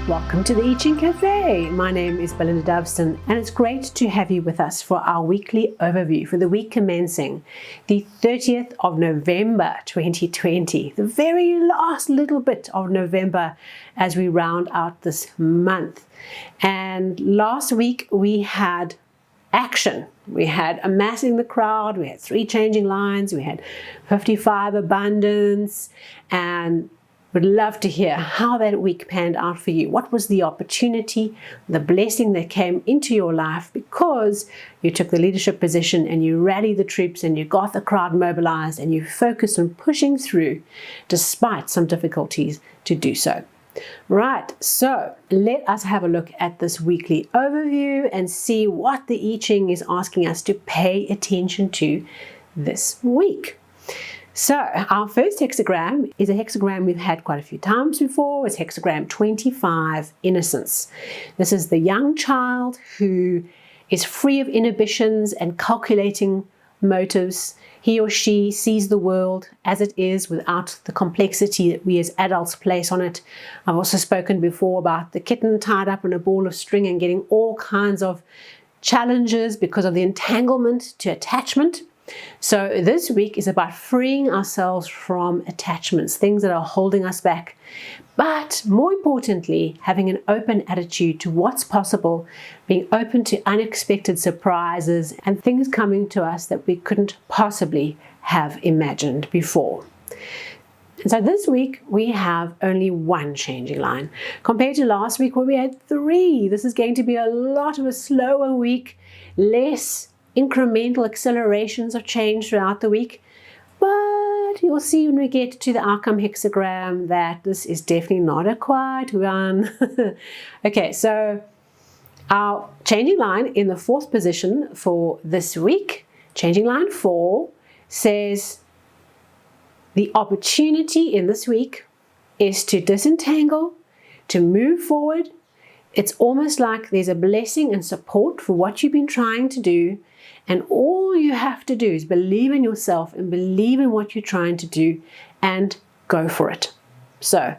Welcome to the I Ching Cafe. My name is Belinda Doveston, and it's great to have you with us for our weekly overview for the week commencing the 30th of November 2020, the very last little bit of November as we round out this month. And last week we had action. We had amassing the crowd, we had 3 changing lines, we had 55 abundance, and would love to hear how that week panned out for you. What was the opportunity, the blessing that came into your life because you took the leadership position and you rallied the troops and you got the crowd mobilized and you focused on pushing through despite some difficulties to do so. Right, so let us have a look at this weekly overview and see what the I Ching is asking us to pay attention to this week. So our first hexagram is a hexagram we've had quite a few times before. It's hexagram 25, Innocence. This is the young child who is free of inhibitions and calculating motives. He or she sees the world as it is without the complexity that we as adults place on it. I've also spoken before about the kitten tied up in a ball of string and getting all kinds of challenges because of the entanglement to attachment. So this week is about freeing ourselves from attachments, things that are holding us back, but more importantly, having an open attitude to what's possible, being open to unexpected surprises and things coming to us that we couldn't possibly have imagined before. And so this week we have only 1 changing line compared to last week where we had 3. This is going to be a lot of a slower week, less incremental accelerations of change throughout the week, but you'll see when we get to the outcome hexagram that this is definitely not a quiet one. Okay, so our changing line in the 4th position for this week, changing line 4, says the opportunity in this week is to disentangle, to move forward. It's almost like there's a blessing and support for what you've been trying to do. And all you have to do is believe in yourself and believe in what you're trying to do and go for it. So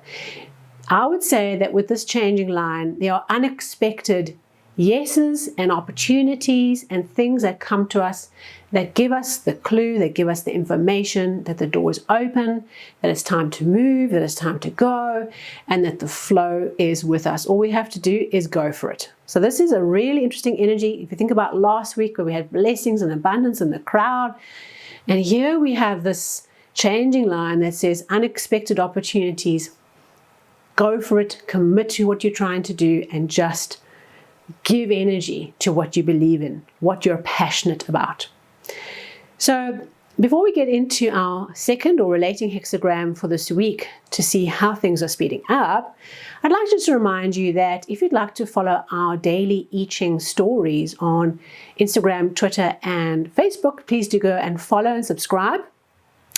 I would say that with this changing line, there are unexpected yeses and opportunities and things that come to us that give us the clue, that give us the information that the door is open, that it's time to move, that it's time to go, and that the flow is with us. All we have to do is go for it. So this is a really interesting energy. If you think about last week where we had blessings and abundance in the crowd, and here we have this changing line that says unexpected opportunities. Go for it, commit to what you're trying to do, and just give energy to what you believe in, what you're passionate about. So before we get into our second or relating hexagram for this week to see how things are speeding up, I'd like just to remind you that if you'd like to follow our daily I Ching stories on Instagram, Twitter, and Facebook, please do go and follow and subscribe.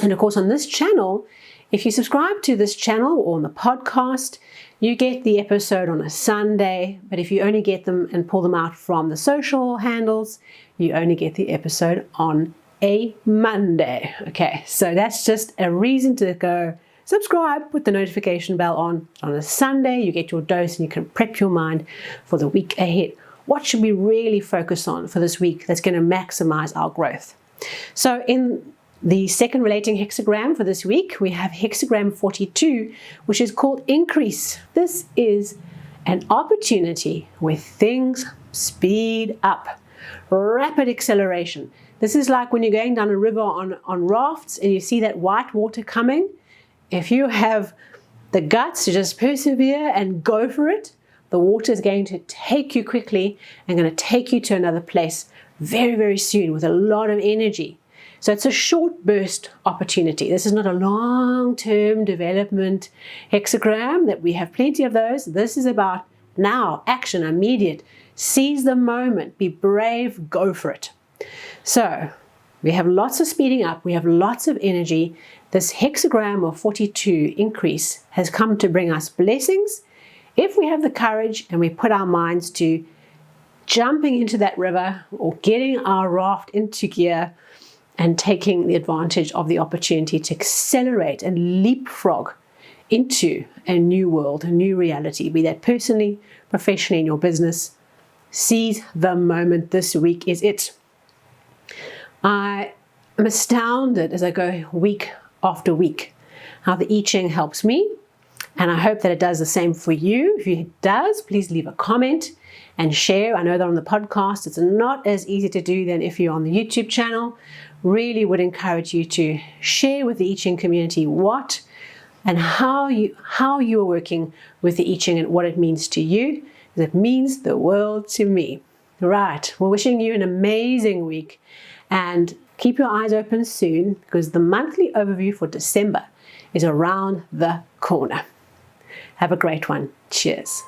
And of course, on this channel, if you subscribe to this channel or on the podcast, you get the episode on a Sunday, but if you only get them and pull them out from the social handles, you only get the episode on a Monday. Okay, so that's just a reason to go subscribe, put the notification bell on. On a Sunday, you get your dose and you can prep your mind for the week ahead. What should we really focus on for this week that's going to maximize our growth? So in the second relating hexagram for this week, we have hexagram 42, which is called increase. This is an opportunity where things speed up, rapid acceleration. This is like when you're going down a river on rafts and you see that white water coming. If you have the guts to just persevere and go for it, the water is going to take you quickly and going to take you to another place very, very soon with a lot of energy. So it's a short burst opportunity. This is not a long-term development hexagram that we have plenty of those. This is about now, action, immediate. Seize the moment, be brave, go for it. So we have lots of speeding up. We have lots of energy. This hexagram of 42 increase has come to bring us blessings if we have the courage and we put our minds to jumping into that river or getting our raft into gear and taking the advantage of the opportunity to accelerate and leapfrog into a new world, a new reality, be that personally, professionally, in your business. Seize the moment. This week is it. I am astounded as I go week after week how the I Ching helps me, and I hope that it does the same for you. If it does, please leave a comment and share. I know that on the podcast it's not as easy to do than if you're on the YouTube channel. Really would encourage you to share with the I Ching community what and how you are working with the I Ching and what it means to you. It means the world to me. Right, we're wishing you an amazing week, and keep your eyes open soon because the monthly overview for December is around the corner. Have a great one. Cheers.